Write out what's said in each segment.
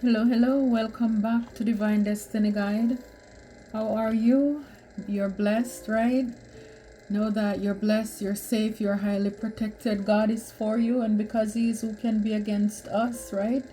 Hello, welcome back to Divine Destiny Guide. How are you? You're blessed, right? Know that you're blessed, you're safe, you're highly protected. God is for you, and because He is, who can be against us, right?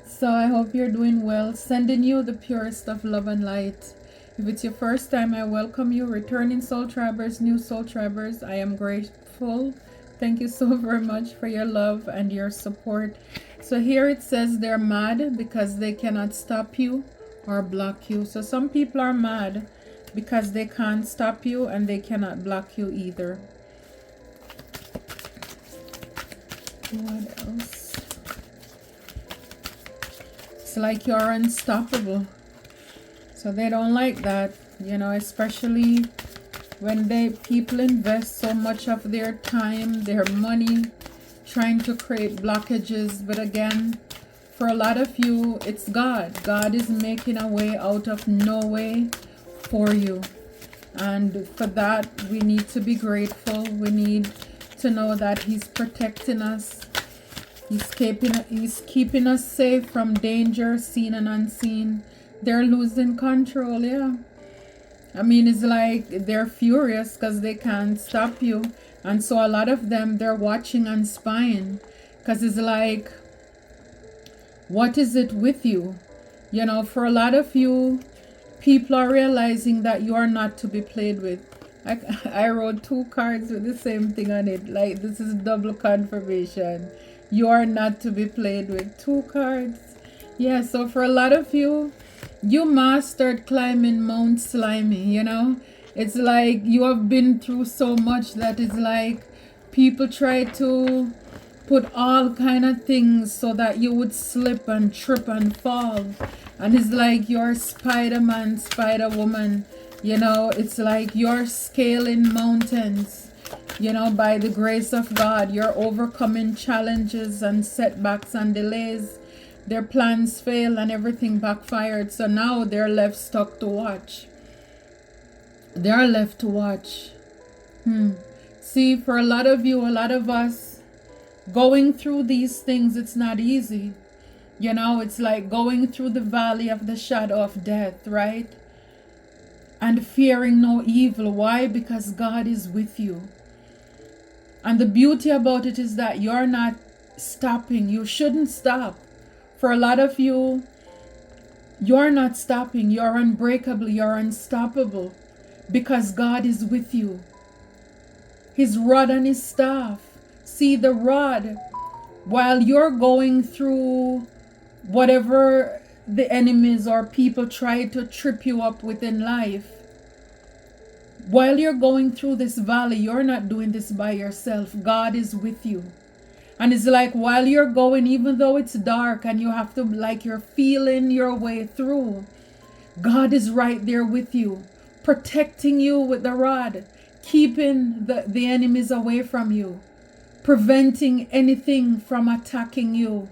So I hope you're doing well. Sending you the purest of love and light. If it's your first time, I welcome you. Returning soul tribers, new soul tribers, I am grateful. Thank you so very much for your love and your support. So here it says they're mad because they cannot stop you or block you. So some people are mad because they can't stop you and they cannot block you either. What else? It's like you're unstoppable. So they don't like that, especially when people invest so much of their time, their money, trying to create blockages. But again, for a lot of you, it's God. God is making a way out of no way for you. And for that, we need to be grateful. We need to know that He's protecting us. He's keeping us safe from danger, seen and unseen. They're losing control, yeah. I mean, it's like they're furious because they can't stop you. And so a lot of them, they're watching and spying. Because it's like, what is it with you? For a lot of you, people are realizing that you are not to be played with. I wrote 2 cards with the same thing on it. Like, this is double confirmation. You are not to be played with. 2 cards. Yeah, so for a lot of you, you mastered climbing Mount Slimy, It's like you have been through so much that it's like people try to put all kind of things so that you would slip and trip and fall. And it's like you're Spider-Man, Spider-Woman, It's like you're scaling mountains, by the grace of God. You're overcoming challenges and setbacks and delays. Their plans failed and everything backfired. So now they're left stuck to watch. They're left to watch. See, for a lot of you, a lot of us, going through these things, it's not easy. It's like going through the valley of the shadow of death, right? And fearing no evil. Why? Because God is with you. And the beauty about it is that you're not stopping. You shouldn't stop. For a lot of you, you're not stopping. You're unbreakable. You're unstoppable. Because God is with you. His rod and His staff. See, the rod, while you're going through whatever the enemies or people try to trip you up with in life, while you're going through this valley, you're not doing this by yourself. God is with you. And it's like while you're going, even though it's dark and you have to, like, you're feeling your way through, God is right there with you, protecting you with the rod, keeping the enemies away from you, preventing anything from attacking you.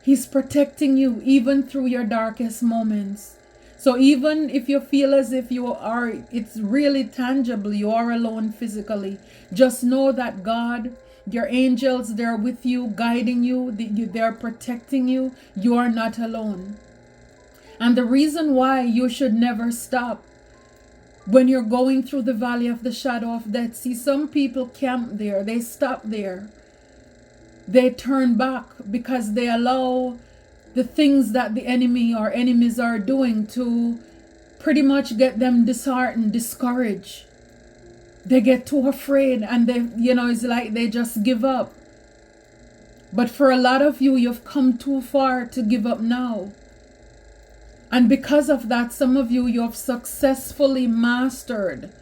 He's protecting you even through your darkest moments. So even if you feel as if it's really tangible, you are alone physically, just know that God, your angels, they're with you, guiding you, they're protecting you. You are not alone. And the reason why you should never stop when you're going through the valley of the shadow of death, see, some people camp there, they stop there. They turn back because they allow the things that the enemy or enemies are doing to pretty much get them disheartened, discouraged. They get too afraid and it's like they just give up. But for a lot of you, you've come too far to give up now. And because of that, some of you have successfully mastered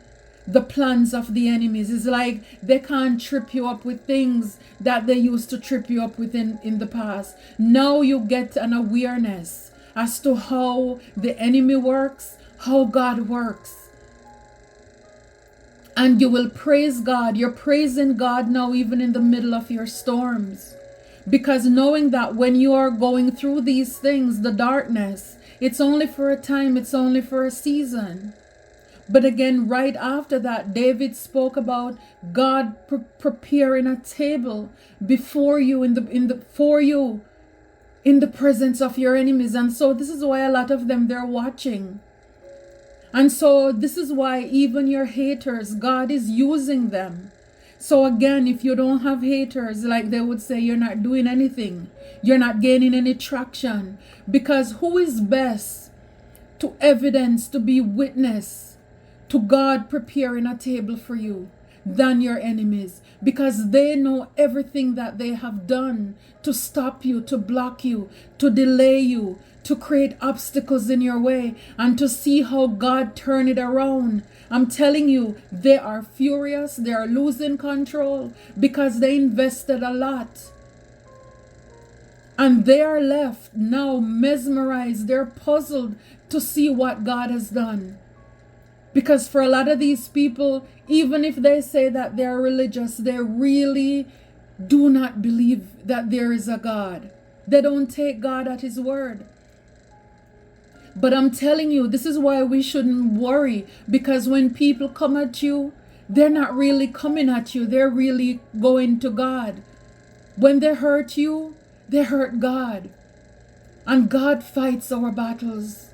the plans of the enemies. It's like they can't trip you up with things that they used to trip you up with in the past. Now you get an awareness as to how the enemy works, how God works. And you will praise God. You're praising God now, even in the middle of your storms. Because knowing that when you are going through these things, the darkness, it's only for a time, it's only for a season. But again, right after that, David spoke about God preparing a table before you for you in the presence of your enemies. And so this is why a lot of them, they're watching. And so this is why even your haters, God is using them. So again, if you don't have haters, like they would say, you're not doing anything. You're not gaining any traction. Because who is best to evidence, to be witness to God preparing a table for you than your enemies? Because they know everything that they have done to stop you, to block you, to delay you, to create obstacles in your way, and to see how God turn it around. I'm telling you, they are furious. They are losing control because they invested a lot. And they are left now mesmerized. They're puzzled to see what God has done. Because for a lot of these people, even if they say that they're religious, they really do not believe that there is a God. They don't take God at His word. But I'm telling you, this is why we shouldn't worry. Because when people come at you, they're not really coming at you. They're really going to God. When they hurt you, they hurt God. And God fights our battles.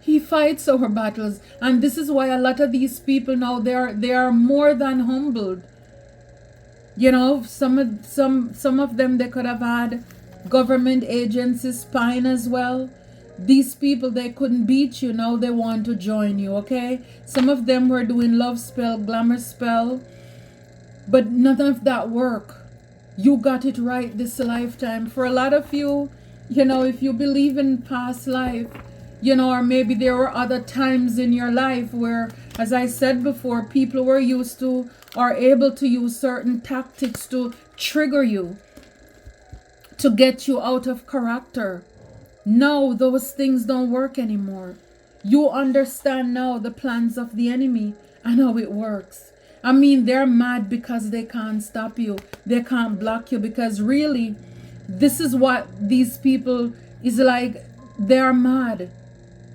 He fights our battles. And this is why a lot of these people now, they are more than humbled. You know, some of them, they could have had government agencies spying as well. These people, they couldn't beat you. Now they want to join you, okay? Some of them were doing love spell, glamour spell. But none of that work. You got it right this lifetime. For a lot of you, you know, if you believe in past life, you know, or maybe there were other times in your life where, as I said before, people were used to or able to use certain tactics to trigger you, to get you out of character. No, those things don't work anymore. You understand now the plans of the enemy and how it works. I mean, they're mad because they can't stop you. They can't block you, because really, this is what these people is like. They're mad.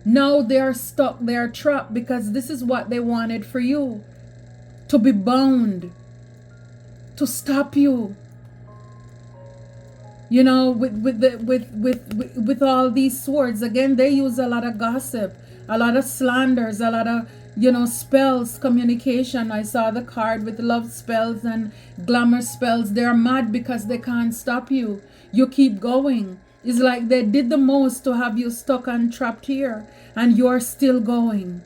Now they're stuck. They're trapped because this is what they wanted for you. To be bound. To stop you. You know, with all these swords, again, they use a lot of gossip, a lot of slanders, a lot of, you know, spells, communication. I saw the card with love spells and glamour spells. They're mad because they can't stop you. You keep going. It's like they did the most to have you stuck and trapped here, and you're still going.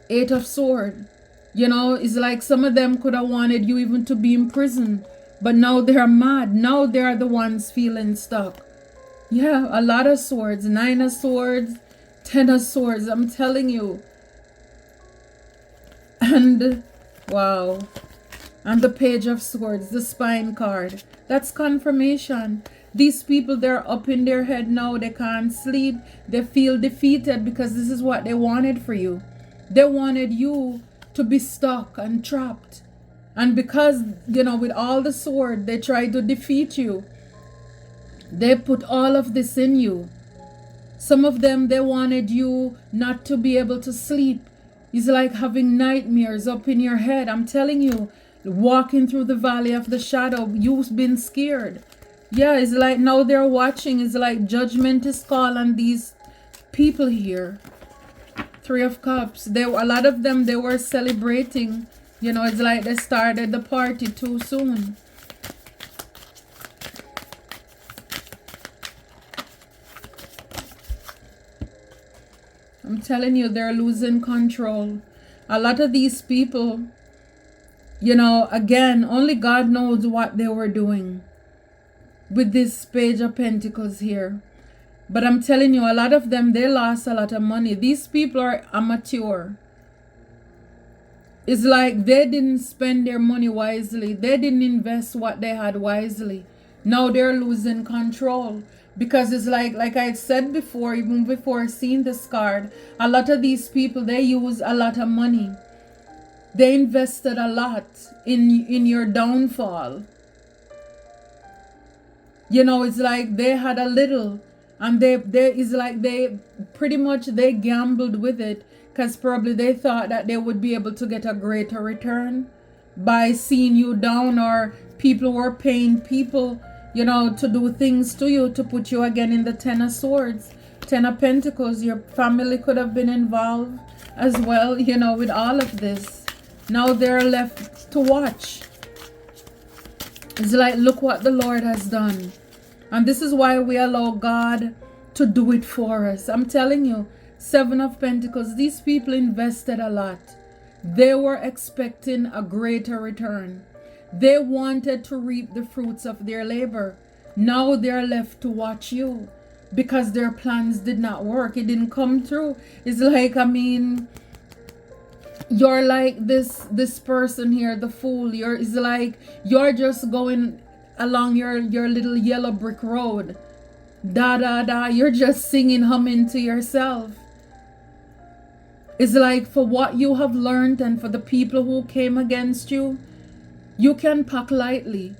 8 of Swords. You know, it's like some of them could have wanted you even to be in prison. But now they're mad. Now they're the ones feeling stuck. Yeah, a lot of swords. 9 of Swords, 10 of Swords. I'm telling you. And, wow. And the Page of Swords, the spine card. That's confirmation. These people, they're up in their head now. They can't sleep. They feel defeated because this is what they wanted for you. They wanted you to be stuck and trapped. And because, you know, with all the sword, they tried to defeat you. They put all of this in you. Some of them, they wanted you not to be able to sleep. It's like having nightmares up in your head. I'm telling you, walking through the valley of the shadow, you've been scared. Yeah, it's like now they're watching. It's like judgment is called on these people here. 3 of Cups. A lot of them, they were celebrating. You know, it's like they started the party too soon. I'm telling you, they're losing control. A lot of these people, you know, again, only God knows what they were doing with this Page of Pentacles here. But I'm telling you, a lot of them, they lost a lot of money. These people are amateur. It's like they didn't spend their money wisely. They didn't invest what they had wisely. Now they're losing control. Because it's like I said before, even before seeing this card, a lot of these people, they use a lot of money. They invested a lot in your downfall. You know, it's like they had a little, and it's like they pretty much they gambled with it. Because probably they thought that they would be able to get a greater return by seeing you down, or people were paying people, to do things to you, to put you again in the Ten of Swords, Ten of Pentacles. Your family could have been involved as well, with all of this. Now they're left to watch. It's like, look what the Lord has done. And this is why we allow God to do it for us. I'm telling you, Seven of Pentacles, these people invested a lot. They were expecting a greater return. They wanted to reap the fruits of their labor. Now they're left to watch you because their plans did not work. It didn't come through. It's like, you're like this person here, the fool. It's like you're just going along your little yellow brick road. Da da da. You're just singing, humming to yourself. It's like, for what you have learned and for the people who came against you, you can pack lightly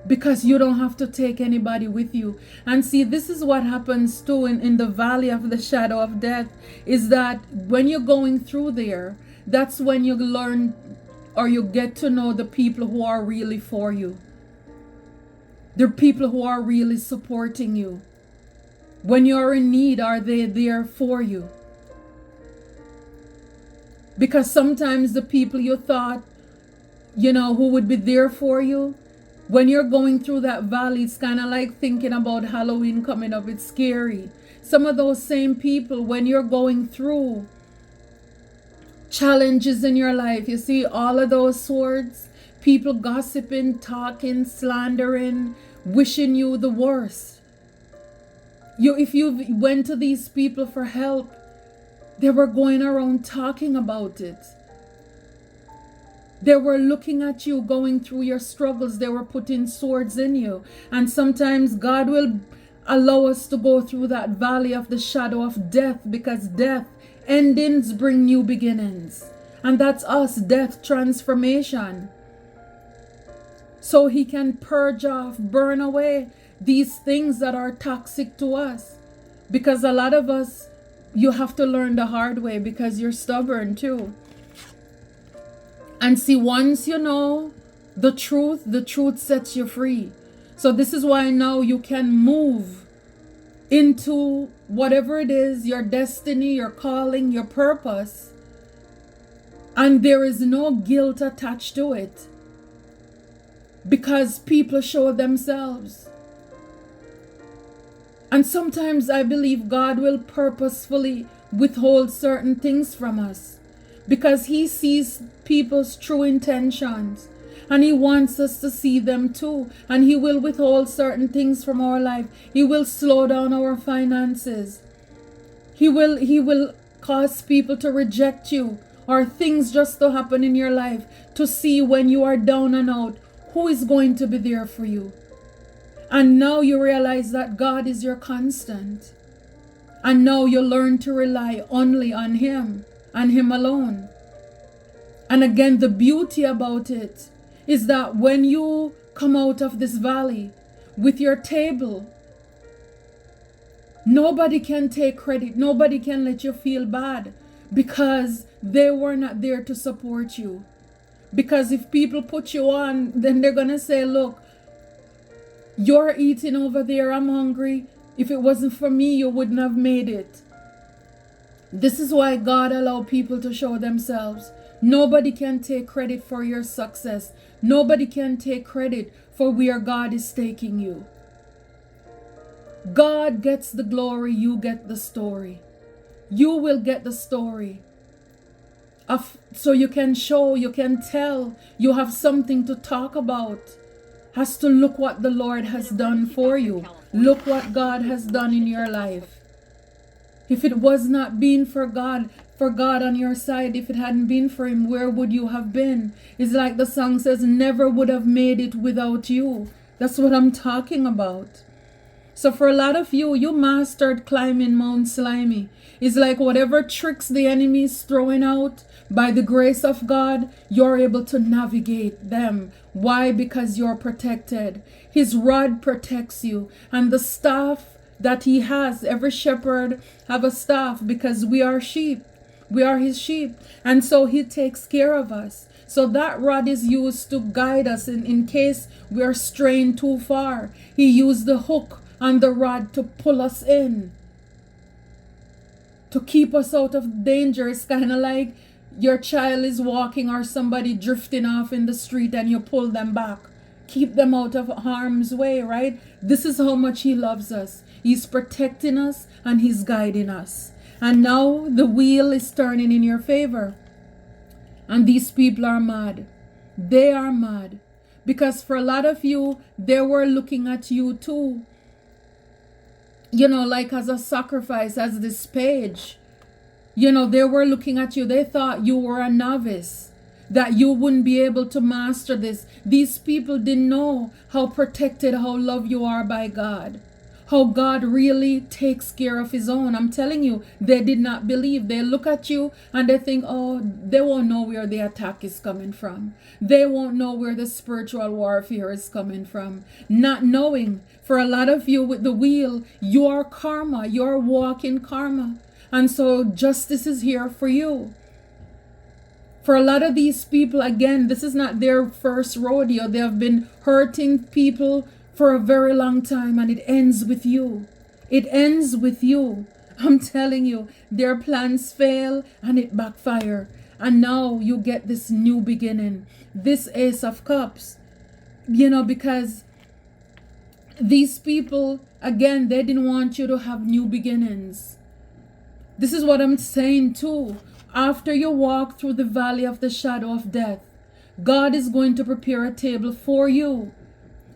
because you don't have to take anybody with you. And see, this is what happens too in the valley of the shadow of death, is that when you're going through there, that's when you learn, or you get to know, the people who are really for you. The people who are really supporting you. When you're in need, are they there for you? Because sometimes the people you thought, who would be there for you, when you're going through that valley, it's kind of like thinking about Halloween coming up. It's scary. Some of those same people, when you're going through challenges in your life, you see all of those swords, people gossiping, talking, slandering, wishing you the worst. If you went to these people for help, they were going around talking about it. They were looking at you, going through your struggles. They were putting swords in you. And sometimes God will allow us to go through that valley of the shadow of death, because death, endings bring new beginnings. And that's us, death, transformation. So He can purge off, burn away these things that are toxic to us. Because a lot of us, you have to learn the hard way because you're stubborn too. And see, once you know the truth sets you free. So this is why now you can move into whatever it is, your destiny, your calling, your purpose. And there is no guilt attached to it. Because people show themselves. And sometimes I believe God will purposefully withhold certain things from us, because He sees people's true intentions and He wants us to see them too. And He will withhold certain things from our life. He will slow down our finances. He will cause people to reject you, or things just to happen in your life, to see when you are down and out, who is going to be there for you. And now you realize that God is your constant. And now you learn to rely only on Him and Him alone. And again, the beauty about it is that when you come out of this valley with your table, nobody can take credit. Nobody can let you feel bad, because they were not there to support you. Because if people put you on, then they're going to say, look, you're eating over there, I'm hungry. If it wasn't for me, you wouldn't have made it. This is why God allowed people to show themselves. Nobody can take credit for your success. Nobody can take credit for where God is taking you. God gets the glory, you get the story. You will get the story. So you can show, you can tell, you have something to talk about. Has to look what the Lord has done for you. Look what God has done in your life. If it was not been for God on your side, if it hadn't been for Him, where would you have been? It's like the song says, never would have made it without you. That's what I'm talking about. So for a lot of you, you mastered climbing Mount Slimy. It's like whatever tricks the enemy is throwing out, by the grace of God, you're able to navigate them. Why? Because you're protected. His rod protects you. And the staff that He has, every shepherd have a staff, because we are sheep. We are His sheep. And so He takes care of us. So that rod is used to guide us in case we are straying too far. He used the hook and the rod to pull us in, to keep us out of danger. It's kind of like your child is walking or somebody drifting off in the street and you pull them back. Keep them out of harm's way, right? This is how much He loves us. He's protecting us and He's guiding us. And now the wheel is turning in your favor. And these people are mad. They are mad. Because for a lot of you, they were looking at you too, like as a sacrifice, as this page. They were looking at you. They thought you were a novice, that you wouldn't be able to master this. These people didn't know how protected, how loved you are by God, how God really takes care of His own. I'm telling you, they did not believe. They look at you and they think, oh, they won't know where the attack is coming from. They won't know where the spiritual warfare is coming from. Not knowing, for a lot of you with the wheel, you're karma, you're walking karma. And so justice is here for you. For a lot of these people, again, this is not their first rodeo. They have been hurting people for a very long time, and it ends with you. It ends with you. I'm telling you, their plans fail and it backfire. And now you get this new beginning, this Ace of Cups. Because these people, again, they didn't want you to have new beginnings. This is what I'm saying too. After you walk through the valley of the shadow of death, God is going to prepare a table for you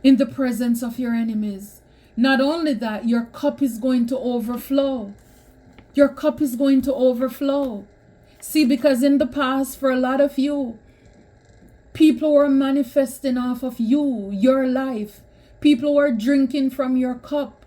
in the presence of your enemies. Not only that, your cup is going to overflow. Your cup is going to overflow. See, because in the past, for a lot of you, people were manifesting off of you, your life. People were drinking from your cup.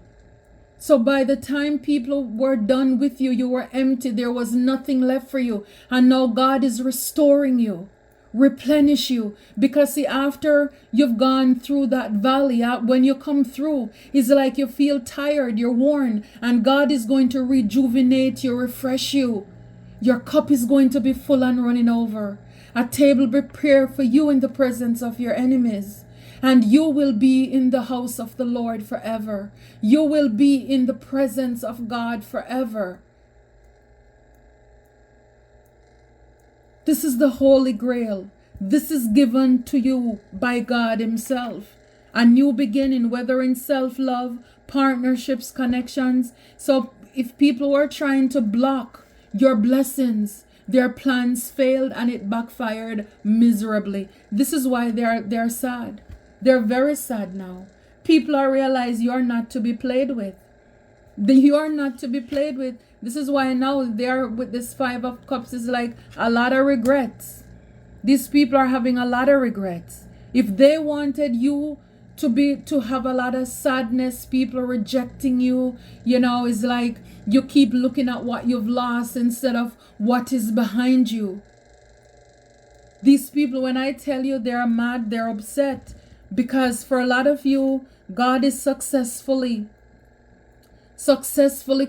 So by the time people were done with you, you were empty. There was nothing left for you. And now God is restoring you, replenish you. Because see, after you've gone through that valley, when you come through, it's like you feel tired, you're worn. And God is going to rejuvenate you, refresh you. Your cup is going to be full and running over. A table prepared for you in the presence of your enemies. And you will be in the house of the Lord forever. You will be in the presence of God forever. This is the Holy Grail. This is given to you by God Himself. A new beginning, whether in self-love, partnerships, connections. So if people were trying to block your blessings, their plans failed and it backfired miserably. This is why they're sad. They're very sad now. People are realize you're not to be played with. You're not to be played with. This is why now they're with this Five of Cups is like a lot of regrets. These people are having a lot of regrets. If they wanted you to have a lot of sadness, people rejecting you, it's like you keep looking at what you've lost instead of what is behind you. These people, when I tell you they're mad, they're upset. Because for a lot of you, God is successfully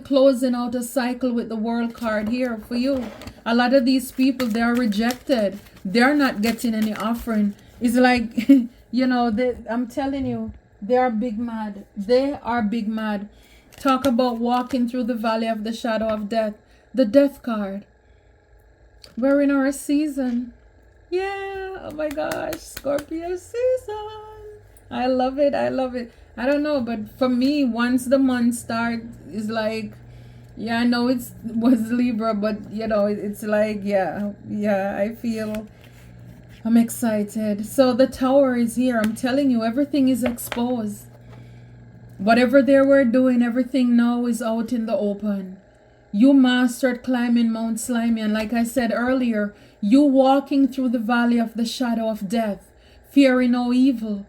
closing out a cycle with the World card here for you. A lot of these people, they are rejected. They're not getting any offering. It's like, I'm telling you, they are big mad. They are big mad. Talk about walking through the valley of the shadow of death. The Death card. We're in our season. Yeah, oh my gosh, Scorpio season. I love it. I love it. I don't know, but for me, once the month starts, it's like, I know it was Libra, but it's like, I feel I'm excited. So the Tower is here. I'm telling you, everything is exposed. Whatever they were doing, everything now is out in the open. You mastered climbing Mount Slimy, and like I said earlier, you walking through the valley of the shadow of death, fearing no evil.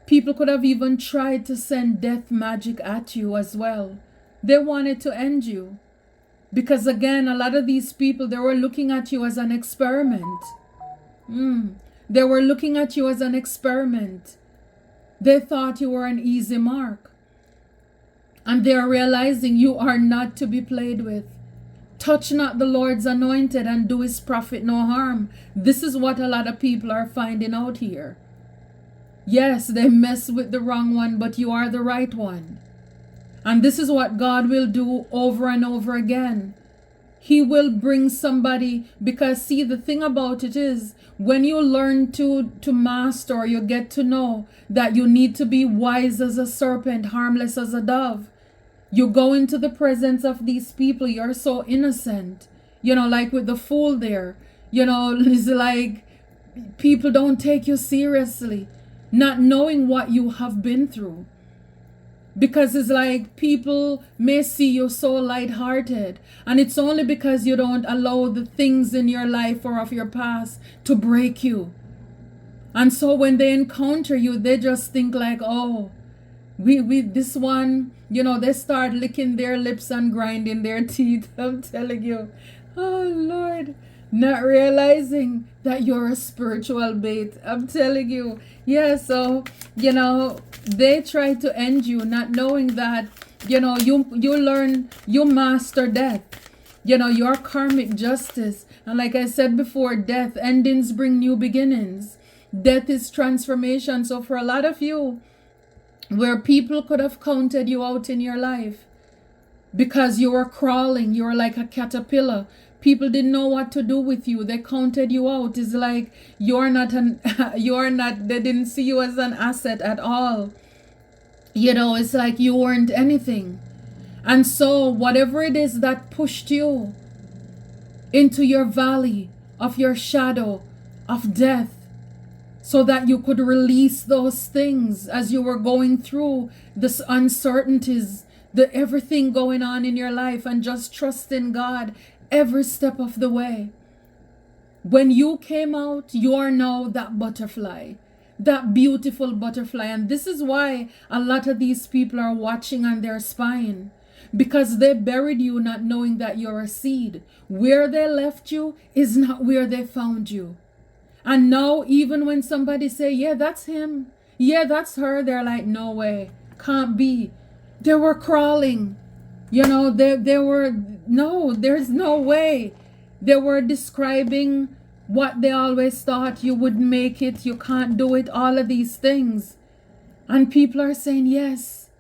People could have even tried to send death magic at you as well. They wanted to end you. Because again, a lot of these people, they were looking at you as an experiment. They were looking at you as an experiment. They thought you were an easy mark. And they are realizing you are not to be played with. touch not the Lord's anointed and do his prophet no harm. This is what a lot of people are finding out here. Yes, they mess with the wrong one, but you are the right one. And this is what God will do over and over again. He will bring somebody, because see, the thing about it is, when you learn to master, you get to know that you need to be wise as a serpent, harmless as a dove. You go into the presence of these people, you're so innocent. Like with the fool there, it's like people don't take you seriously, not knowing what you have been through. Because it's like people may see you so lighthearted, and it's only because you don't allow the things in your life or of your past to break you. And so when they encounter you, they just think like, oh, we this one, they start licking their lips and grinding their teeth. I'm telling you, oh Lord, not realizing that you're a spiritual bait. I'm telling you. Yeah, so they try to end you, not knowing that you master death, your karmic justice. And like I said before, death endings bring new beginnings. Death is transformation. So for a lot of you, where people could have counted you out in your life because you were crawling, you were like a caterpillar, people didn't know what to do with you, they counted you out. It's like they didn't see you as an asset at all. It's like you weren't anything. And so whatever it is that pushed you into your valley of your shadow of death, so that you could release those things as you were going through this uncertainties, the everything going on in your life, and just trust in God every step of the way. When you came out, you are now that butterfly, that beautiful butterfly. And this is why a lot of these people are watching on their spine, because they buried you not knowing that you're a seed. Where they left you is not where they found you. And now even when somebody say, yeah, that's him, yeah, that's her, they're like, no way, can't be. They were crawling, they were, no, there's no way. They were describing what they always thought you would make it, you can't do it, all of these things. And people are saying, yes,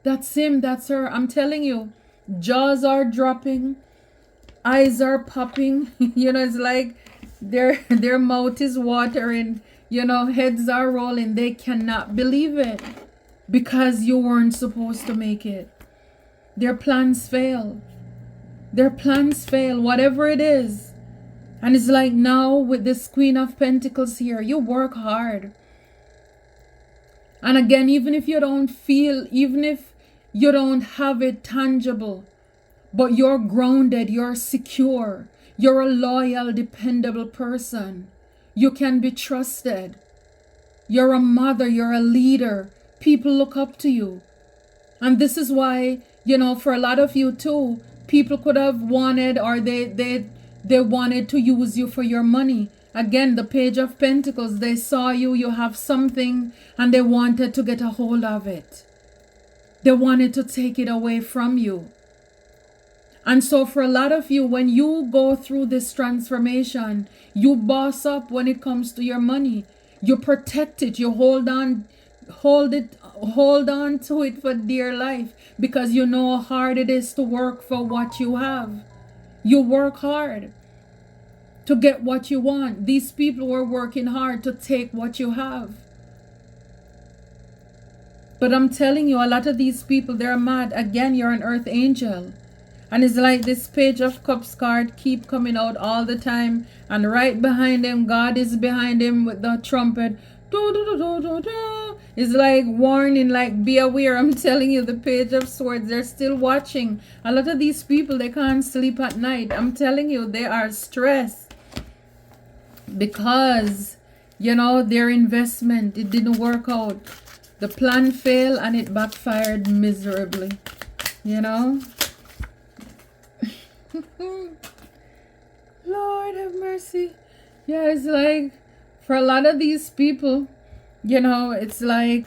that's him, that's her. I'm telling you, jaws are dropping, eyes are popping, it's like their mouth is watering, heads are rolling. They cannot believe it, because you weren't supposed to make it. Their plans fail. Whatever it is. And it's like now with this Queen of Pentacles here, you work hard. And again, even if you don't have it tangible, but you're grounded, you're secure, you're a loyal, dependable person. You can be trusted. You're a mother, you're a leader. People look up to you. And this is why, for a lot of you too, people could have wanted, or they wanted to use you for your money. Again, the Page of Pentacles, they saw you have something, and they wanted to get a hold of it. They wanted to take it away from you. And so for a lot of you, when you go through this transformation, you boss up when it comes to your money. You protect it, you hold on to it for dear life, because you know how hard it is to work for what you have. You work hard to get what you want. These people were working hard to take what you have. But I'm telling you, a lot of these people, they're mad. Again, you're an earth angel. And it's like this Page of Cups card keep coming out all the time. And right behind him, God is behind him with the trumpet. Do, do, do, do, do, do. It's like warning, like be aware. I'm telling you, the Page of Swords, they're still watching. A lot of these people, they can't sleep at night. I'm telling you, they are stressed. Because, their investment, it didn't work out. The plan failed and it backfired miserably. Lord have mercy. Yeah, it's like for a lot of these people, it's like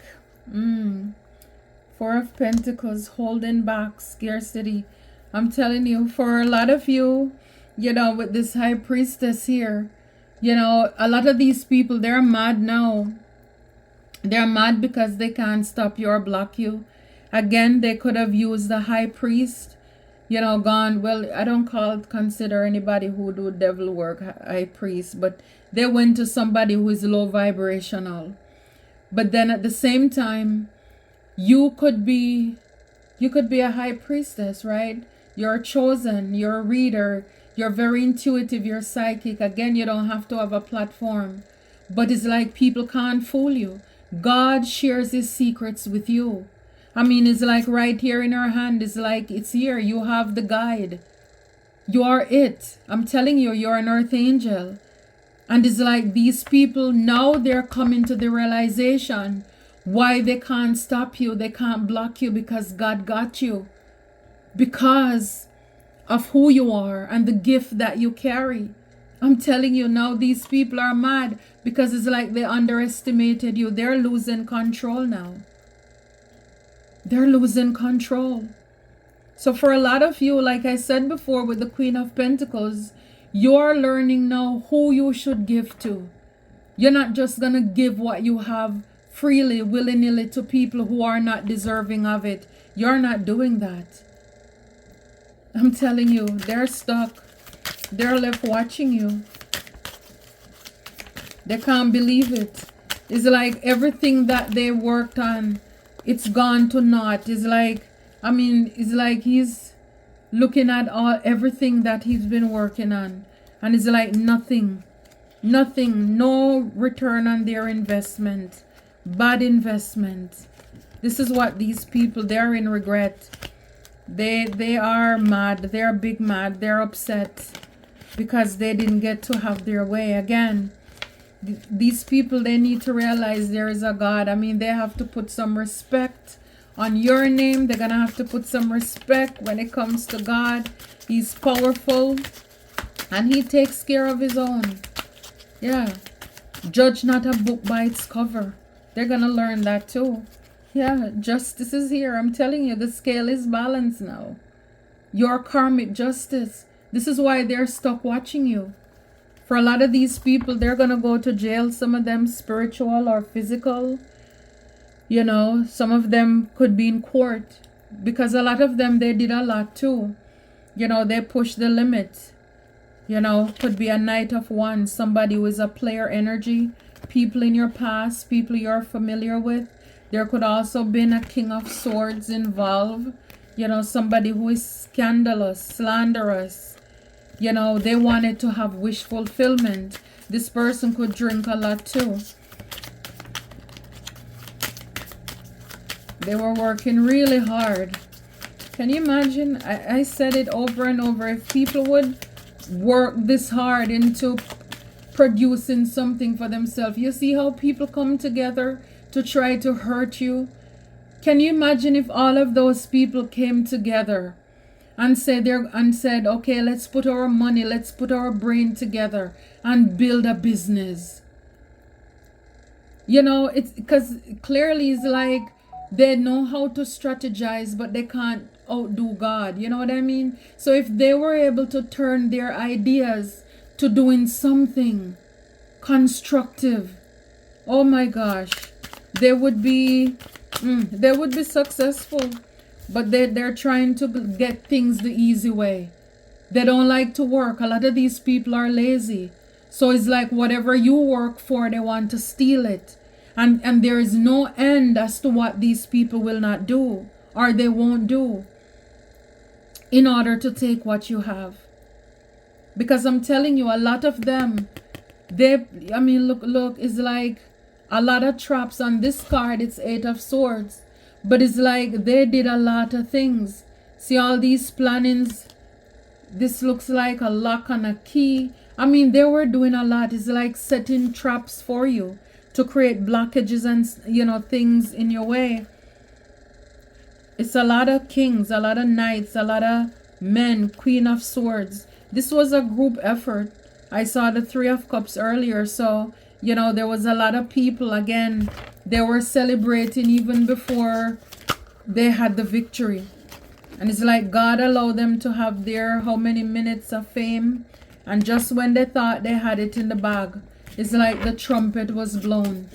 Four of Pentacles, holding back, scarcity. I'm telling you, for a lot of you, with this high priestess here, a lot of these people, they're mad now. They're mad because they can't stop you or block you. Again, they could have used the high priest, gone. Well, I don't consider anybody who do devil work high priest, but they went to somebody who is low vibrational. But then at the same time, you could be a high priestess, right? You're chosen, you're a reader, you're very intuitive, you're psychic. Again, you don't have to have a platform. But it's like people can't fool you. God shares his secrets with you. I mean, it's like right here in our hand. It's like it's here. You have the guide. You are it. I'm telling you, you're an earth angel. And it's like these people, now they're coming to the realization why they can't stop you. They can't block you, because God got you. Because of who you are and the gift that you carry. I'm telling you, now these people are mad because it's like they underestimated you. They're losing control now. They're losing control. So for a lot of you, like I said before with the Queen of Pentacles, you're learning now who you should give to. You're not just going to give what you have freely, willy-nilly to people who are not deserving of it. You're not doing that. I'm telling you, they're stuck. They're left watching you. They can't believe it. It's like everything that they worked on, it's gone to naught. It's like, it's like he's looking at everything that he's been working on. And it's like nothing, no return on their investment. Bad investment. This is what these people, they're in regret. They are mad. They're big mad. They're upset because they didn't get to have their way. Again, these people, they need to realize there is a God. They have to put some respect on your name. They're going to have to put some respect when it comes to God. He's powerful and he takes care of his own. Yeah. Judge not a book by its cover. They're going to learn that too. Yeah, justice is here. I'm telling you, the scale is balanced now. Your karmic justice. This is why they're stuck watching you. For a lot of these people, they're going to go to jail. Some of them spiritual or physical. Some of them could be in court. Because a lot of them, they did a lot too. They push the limit. Could be a Knight of Wands. Somebody who is a player energy. People in your past. People you're familiar with. There could also been a King of Swords involved. Somebody who is scandalous, slanderous. They wanted to have wish fulfillment. This person could drink a lot too. They were working really hard. Can you imagine? I said it over and over. If people would work this hard into producing something for themselves. You see how people come together to try to hurt you? Can you imagine if all of those people came together and said, okay, let's put our money, let's put our brain together and build a business? It's because clearly it's like they know how to strategize, but they can't outdo God. You know what I mean? So if they were able to turn their ideas to doing something constructive, oh my gosh, they would be successful. But they're trying to get things the easy way. They don't like to work. A lot of these people are lazy. So it's like whatever you work for, they want to steal it. And there is no end as to what these people will not do or they won't do in order to take what you have. Because I'm telling you, a lot of them, look, it's like a lot of traps on this card. It's 8 of Swords. But it's like they did a lot of things. See all these plannings. This looks like a lock on a key. They were doing a lot. It's like setting traps for you to create blockages and, things in your way. It's a lot of kings, a lot of knights, a lot of men, Queen of Swords. This was a group effort. I saw the 3 of Cups earlier. So, there was a lot of people. Again, they were celebrating even before they had the victory. And it's like God allowed them to have their how many minutes of fame. And just when they thought they had it in the bag, it's like the trumpet was blown.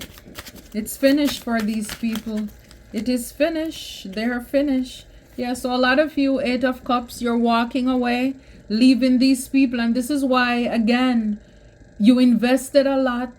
It's finished for these people. It is finished. They're finished. Yeah, so a lot of you, Eight of Cups, you're walking away, leaving these people. And this is why, again, you invested a lot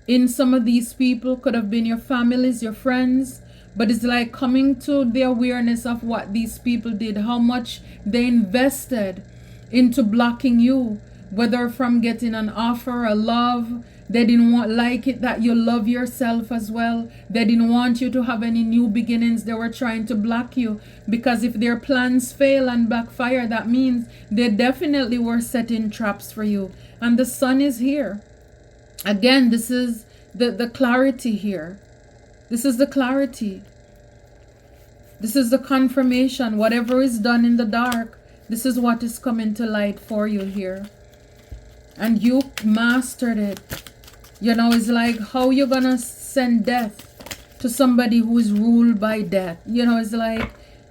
in some of these people. Could have been your families, your friends. But it's like coming to the awareness of what these people did, how much they invested into blocking you, whether from getting an offer, a love. They didn't like it that you love yourself as well. They didn't want you to have any new beginnings. They were trying to block you, because if their plans fail and backfire, that means they definitely were setting traps for you. And the sun is here. Again, this is the clarity here. This is the clarity. This is the confirmation. Whatever is done in the dark, this is what is coming to light for you here. And you mastered it. You know, it's like how you're gonna send death to somebody who is ruled by death. You know, it's like,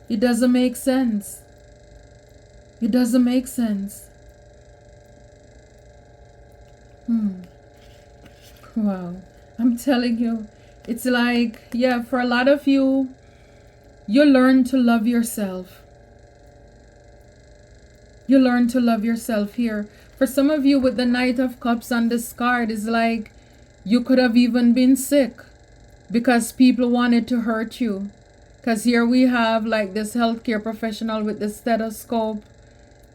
it doesn't make sense. It doesn't make sense. Wow. I'm telling you, it's like, yeah, for a lot of you, you learn to love yourself. You learn to love yourself here. For some of you with the Knight of Cups on this card, is like you could have even been sick because people wanted to hurt you. Because here we have like this healthcare professional with the stethoscope,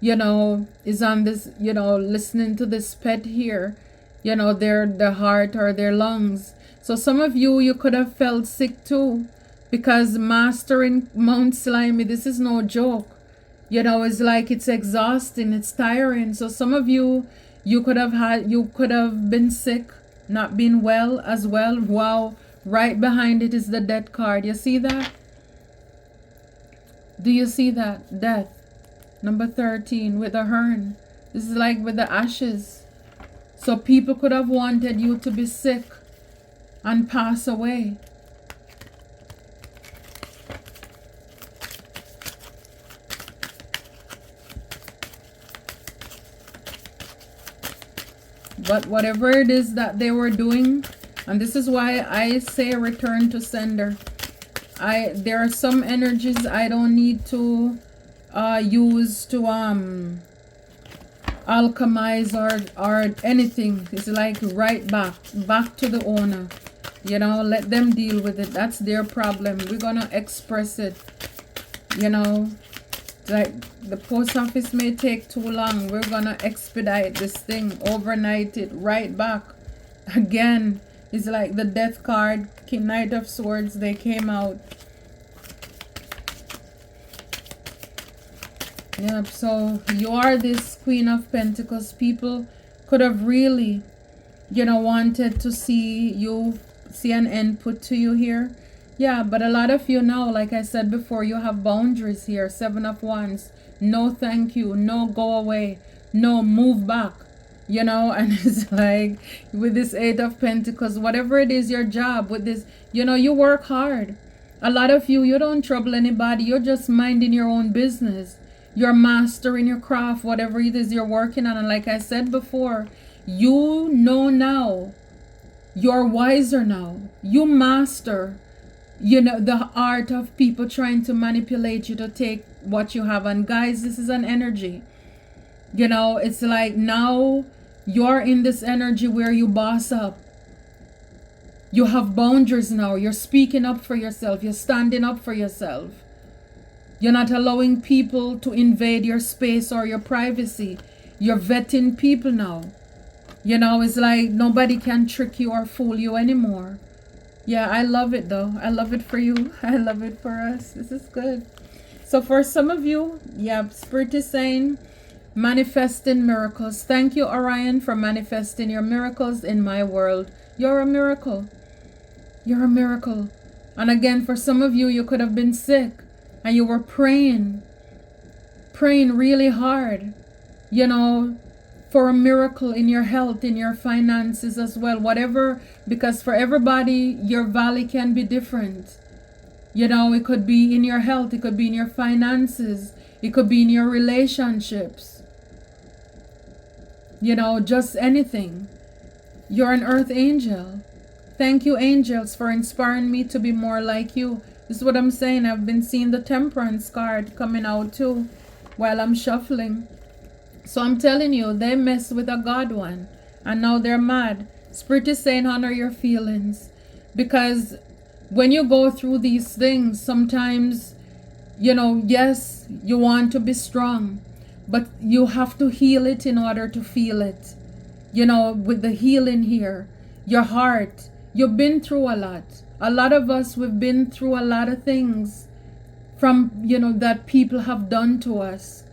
you know, is on this, you know, listening to this pet here, you know, their heart or their lungs. So some of you, you could have felt sick too, because mastering Mount Slimy, this is no joke. You know, it's like it's exhausting, it's tiring. So some of you, you could have been sick, not been well as well. Wow, right behind it is the death card. You see that? Do you see that? Death. Number 13 with a hern. This is like with the ashes. So people could have wanted you to be sick and pass away. But whatever it is that they were doing, and this is why I say return to sender. There are some energies I don't need to use to alchemize or anything. It's like right back to the owner. You know, let them deal with it. That's their problem. We're gonna express it. You know, like the post office may take too long. We're gonna expedite this thing, overnight it, right back. Again, it's like the death card, Knight of Swords, they came out. Yep, so you are this Queen of Pentacles. People could have really, you know, wanted to see an end put to you here. Yeah, but a lot of you now, like I said before, you have boundaries here. 7 of Wands. No thank you. No go away. No move back. You know, and it's like with this 8 of Pentacles, whatever it is, your job with this, you know, you work hard. A lot of you, you don't trouble anybody. You're just minding your own business. You're mastering your craft, whatever it is you're working on. And like I said before, you know now. You're wiser now. You master, you know, the art of people trying to manipulate you to take what you have. And guys, this is an energy. You know, it's like now you're in this energy where you boss up. You have boundaries now. You're speaking up for yourself. You're standing up for yourself. You're not allowing people to invade your space or your privacy. You're vetting people now. You know, it's like nobody can trick you or fool you anymore. Yeah, I love it though. I love it for you. I love it for us. This is good. So for some of you, yeah, Spirit is saying, manifesting miracles. Thank you, Orion, for manifesting your miracles in my world. You're a miracle. You're a miracle. And again, for some of you, you could have been sick and you were praying really hard, you know, for a miracle in your health, in your finances as well, whatever, because for everybody, your valley can be different. You know, it could be in your health, it could be in your finances, it could be in your relationships. You know, just anything. You're an earth angel. Thank you, angels, for inspiring me to be more like you. This is what I'm saying. I've been seeing the temperance card coming out too while I'm shuffling. So I'm telling you, they mess with a God one. And now they're mad. Spirit is saying honor your feelings. Because when you go through these things, sometimes, you know, yes, you want to be strong. But you have to heal it in order to feel it. You know, with the healing here. Your heart. You've been through a lot. A lot of us, we've been through a lot of things from, you know, that people have done to us.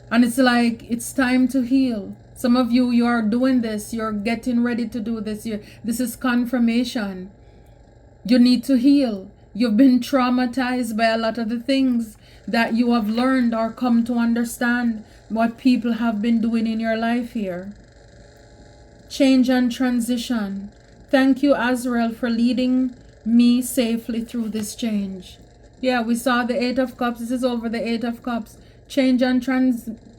And it's like, it's time to heal. Some of you, you are doing this. You're getting ready to do this. This is confirmation. You need to heal. You've been traumatized by a lot of the things that you have learned or come to understand what people have been doing in your life here. Change and transition. Thank you, Azrael, for leading me safely through this change. Yeah, we saw the Eight of Cups. This is over the Eight of Cups. Change and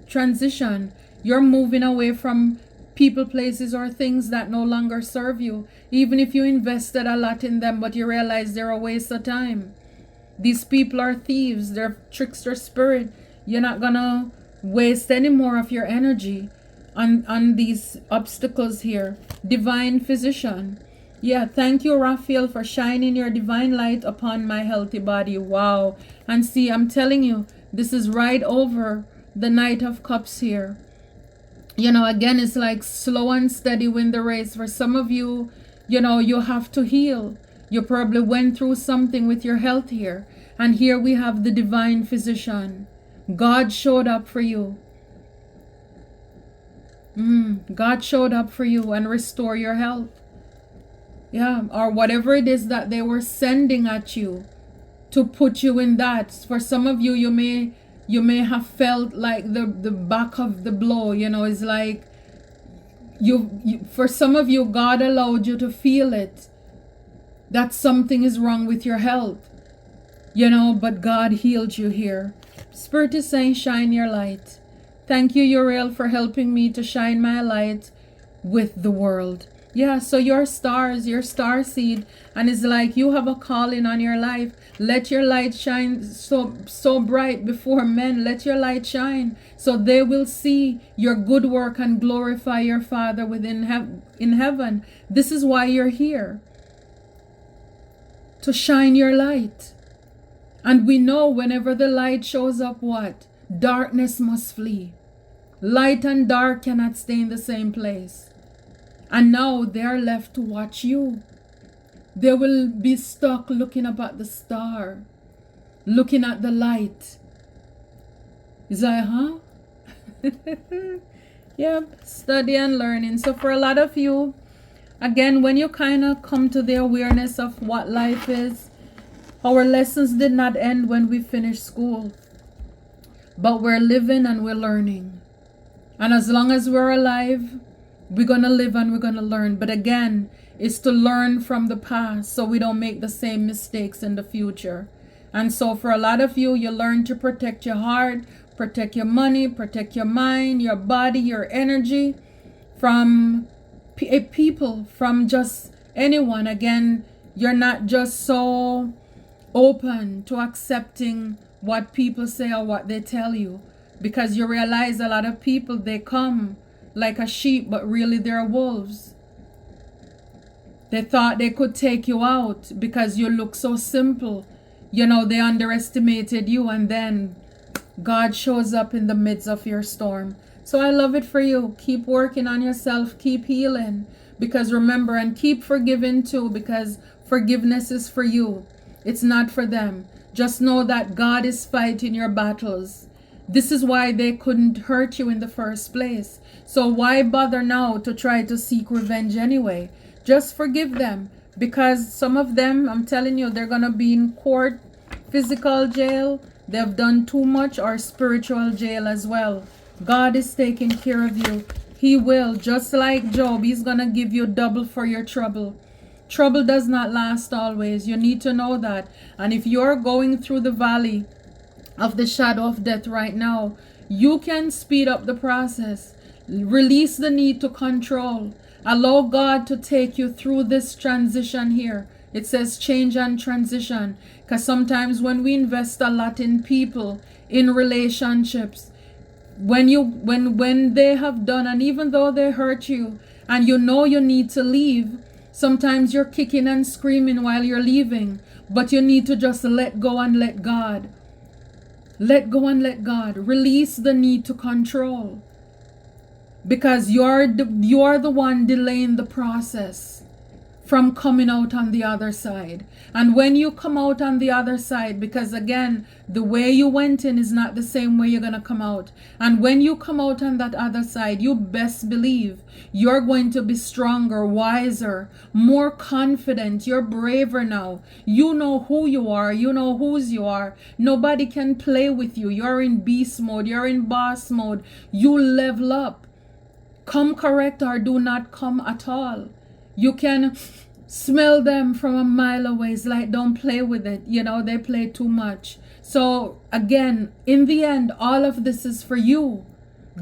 transition. You're moving away from people, places, or things that no longer serve you. Even if you invested a lot in them, but you realize they're a waste of time. These people are thieves. They're trickster spirit. You're not gonna waste any more of your energy on these obstacles here. Divine physician. Yeah, thank you, Raphael, for shining your divine light upon my healthy body. Wow. And see, I'm telling you, this is right over the Knight of Cups here. You know, again, it's like slow and steady win the race. For some of you, you know, you have to heal. You probably went through something with your health here. And here we have the divine physician. God showed up for you. God showed up for you and restore your health. Yeah, or whatever it is that they were sending at you to put you in that. For some of you, you may have felt like the back of the blow, you know, it's like you for some of you, God allowed you to feel it, that something is wrong with your health, you know, but God healed you here. Spirit is saying, shine your light. Thank you, Uriel, for helping me to shine my light with the world. Yeah, so your stars, your star seed, and it's like you have a calling on your life. Let your light shine so bright before men. Let your light shine so they will see your good work and glorify your Father within in heaven. This is why you're here, to shine your light. And we know whenever the light shows up, what? Darkness must flee. Light and dark cannot stay in the same place. And now they are left to watch you. They will be stuck looking up at the star, looking at the light. Is that, huh? Yep, study and learning. So for a lot of you, again, when you kind of come to the awareness of what life is, our lessons did not end when we finished school, but we're living and we're learning. And as long as we're alive, we're going to live and we're going to learn. But again, it's to learn from the past so we don't make the same mistakes in the future. And so for a lot of you, you learn to protect your heart, protect your money, protect your mind, your body, your energy from people, from just anyone. Again, you're not just so open to accepting what people say or what they tell you, because you realize a lot of people, they come like a sheep, but really they're wolves. They thought they could take you out because you look so simple. You know, they underestimated you, and then God shows up in the midst of your storm. So I love it for you. Keep working on yourself. Keep healing. Because remember, and keep forgiving too, because forgiveness is for you. It's not for them. Just know that God is fighting your battles. This is why they couldn't hurt you in the first place. So why bother now to try to seek revenge anyway? Just forgive them, because some of them, I'm telling you, they're going to be in court, physical jail. They've done too much, or spiritual jail as well. God is taking care of you. He will. Just like Job, he's going to give you double for your trouble. Trouble does not last always. You need to know that. And if you're going through the valley of the shadow of death right now, you can speed up the process. Release the need to control. Allow God to take you through this transition here. It says change and transition. Because sometimes when we invest a lot in people, in relationships, when they have done, and even though they hurt you and you know you need to leave, sometimes you're kicking and screaming while you're leaving, but you need to just let go and let God. Let go and let God. Release the need to control, because you're the one delaying the process from coming out on the other side. And when you come out on the other side, because again, the way you went in is not the same way you're going to come out. And when you come out on that other side, you best believe you're going to be stronger, wiser, more confident. You're braver now. You know who you are. You know whose you are. Nobody can play with you. You're in beast mode. You're in boss mode. You level up. Come correct or do not come at all. You can smell them from a mile away. It's like, don't play with it. You know, they play too much. So again, in the end, all of this is for you.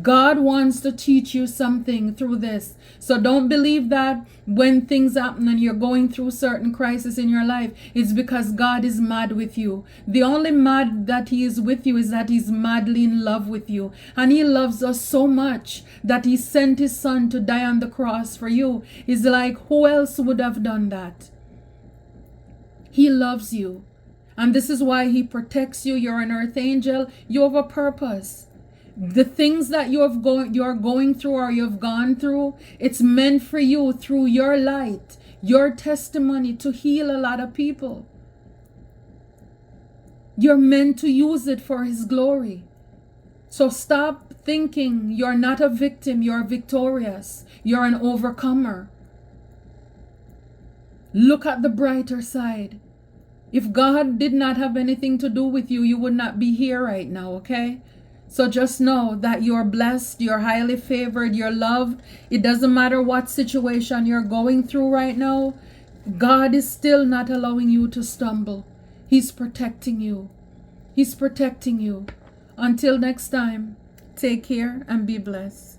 God wants to teach you something through this. So don't believe that when things happen and you're going through certain crises in your life, it's because God is mad with you. The only mad that he is with you is that he's madly in love with you. And he loves us so much that he sent his son to die on the cross for you. It's like, who else would have done that? He loves you. And this is why he protects you. You're an earth angel. You have a purpose. The things that you're going through or you've gone through, it's meant for you through your light, your testimony, to heal a lot of people. You're meant to use it for his glory. So stop thinking you're not a victim, you're victorious, you're an overcomer. Look at the brighter side. If God did not have anything to do with you, you would not be here right now, okay? So just know that you're blessed, you're highly favored, you're loved. It doesn't matter what situation you're going through right now. God is still not allowing you to stumble. He's protecting you. He's protecting you. Until next time, take care and be blessed.